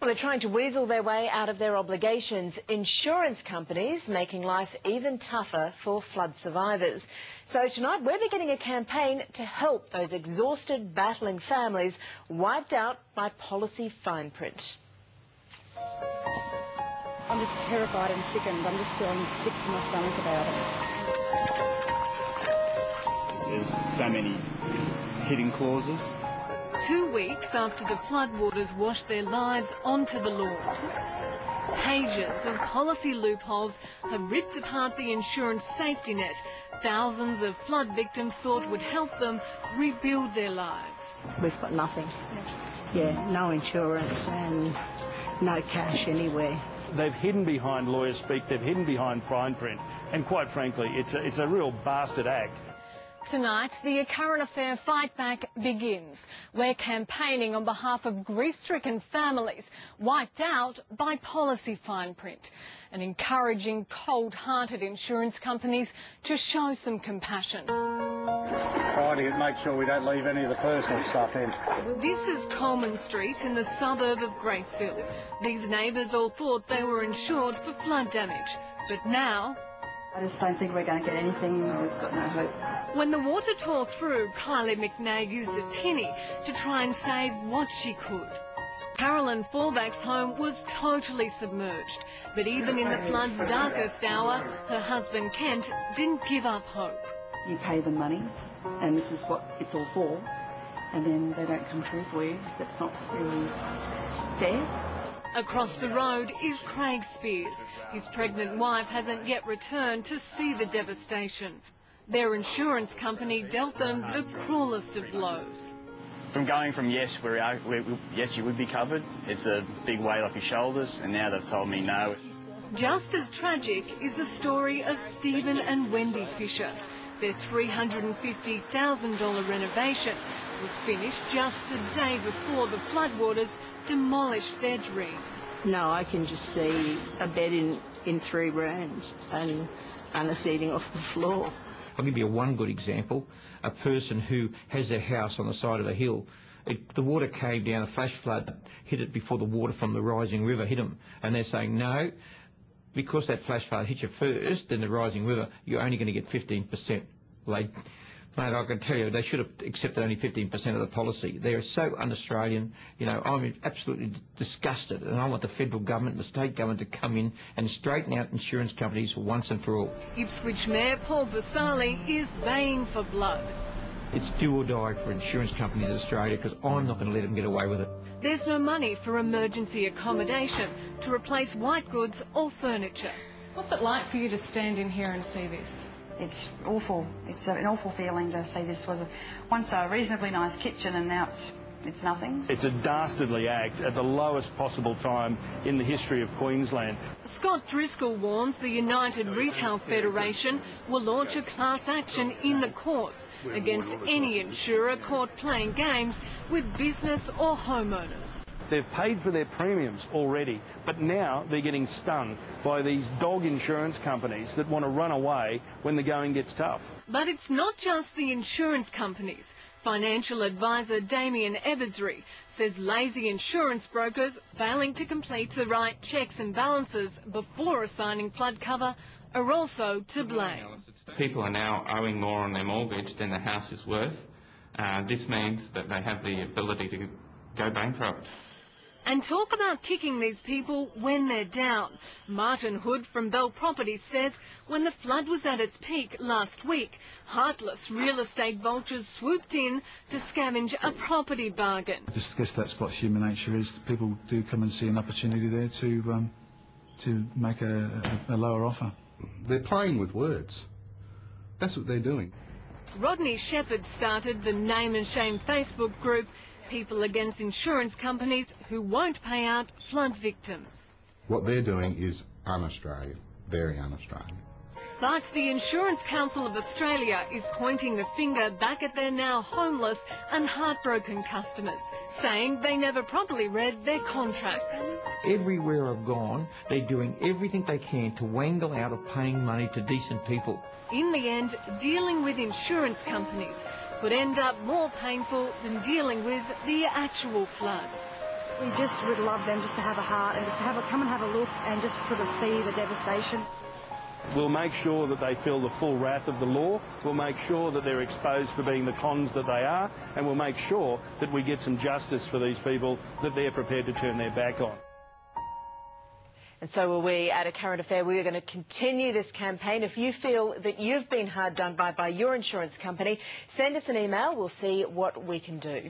Well, they're trying to weasel their way out of their obligations. Insurance companies making life even tougher for flood survivors. So tonight we're beginning a campaign to help those exhausted, battling families wiped out by policy fine print. I'm just terrified and sickened. I'm just feeling sick to my stomach about it. There's so many hidden clauses. 2 weeks after the floodwaters washed their lives onto the lawn, pages of policy loopholes have ripped apart the insurance safety net thousands of flood victims thought would help them rebuild their lives. We've got nothing. Yeah, no insurance and no cash anywhere. They've hidden behind lawyer speak, they've hidden behind fine print, and quite frankly, it's a real bastard act. Tonight, the current affair fight back begins. We're campaigning on behalf of grief-stricken families wiped out by policy fine print and encouraging cold-hearted insurance companies to show some compassion. Trying to make sure we don't leave any of the personal stuff in. This is Coleman Street in the suburb of Graceville. These neighbours all thought they were insured for flood damage, but now I just don't think we're going to get anything. We've got no hope. when the water tore through, Kylie McNaig used a tinny to try and save what she could. Carolyn Fallback's home was totally submerged, but even in the flood's darkest hour, her husband Kent didn't give up hope. You pay them money, and this is what it's all for, and then they don't come through for you. That's not really fair. Across the road is Craig Spears. His pregnant wife hasn't yet returned to see the devastation. Their insurance company dealt them the cruelest of blows. From going from yes, yes, you would be covered, it's a big weight off your shoulders, and now they've told me no. Just as tragic is the story of Stephen and Wendy Fisher. Their $350,000 renovation was finished just the day before the floodwaters demolished their dream. No, I can just see a bed in 3 rooms and a seating off the floor. I'll give you one good example. A person who has their house on the side of a hill. The water came down, a flash flood hit it before the water from the rising river hit them. And they're saying, no, because that flash flood hit you first, then the rising river, you're only going to get 15%. Mate, I can tell you, they should have accepted only 15% of the policy. They're so un-Australian. You know, I'm absolutely disgusted, and I want the federal government and the state government to come in and straighten out insurance companies once and for all. Ipswich Mayor Paul Basali is baying for blood. It's do or die for insurance companies in Australia, because I'm not going to let them get away with it. There's no money for emergency accommodation to replace white goods or furniture. What's it like for you to stand in here and see this? It's awful. It's an awful feeling to see this was once a reasonably nice kitchen and now it's nothing. It's a dastardly act at the lowest possible time in the history of Queensland. Scott Driscoll warns the United Retail Federation will launch a class action in the courts against any insurer caught playing games with business or homeowners. They've paid for their premiums already, but now they're getting stung by these dog insurance companies that want to run away when the going gets tough. But it's not just the insurance companies. Financial advisor Damien Eversry says lazy insurance brokers failing to complete the right checks and balances before assigning flood cover are also to blame. People are now owing more on their mortgage than the house is worth. This means that they have the ability to go bankrupt. And talk about kicking these people when they're down. Martin Hood from Bell Properties says when the flood was at its peak last week, heartless real estate vultures swooped in to scavenge a property bargain. I just guess that's what human nature is. People do come and see an opportunity there to make a lower offer. They're playing with words. That's what they're doing. Rodney Shepherd started the Name and Shame Facebook group, People Against Insurance Companies Who Won't Pay Out Flood Victims. What they're doing is un-Australian, very un-Australian. But the Insurance Council of Australia is pointing the finger back at their now homeless and heartbroken customers, saying they never properly read their contracts. Everywhere I've gone, they're doing everything they can to wangle out of paying money to decent people. In the end, dealing with insurance companies could end up more painful than dealing with the actual floods. We just would love them just to have a heart and just to come and have a look and just sort of see the devastation. We'll make sure that they feel the full wrath of the law. We'll make sure that they're exposed for being the cons that they are, and we'll make sure that we get some justice for these people that they're prepared to turn their back on. And so will we at A Current Affair. We are going to continue this campaign. If you feel that you've been hard done by your insurance company, send us an email. We'll see what we can do.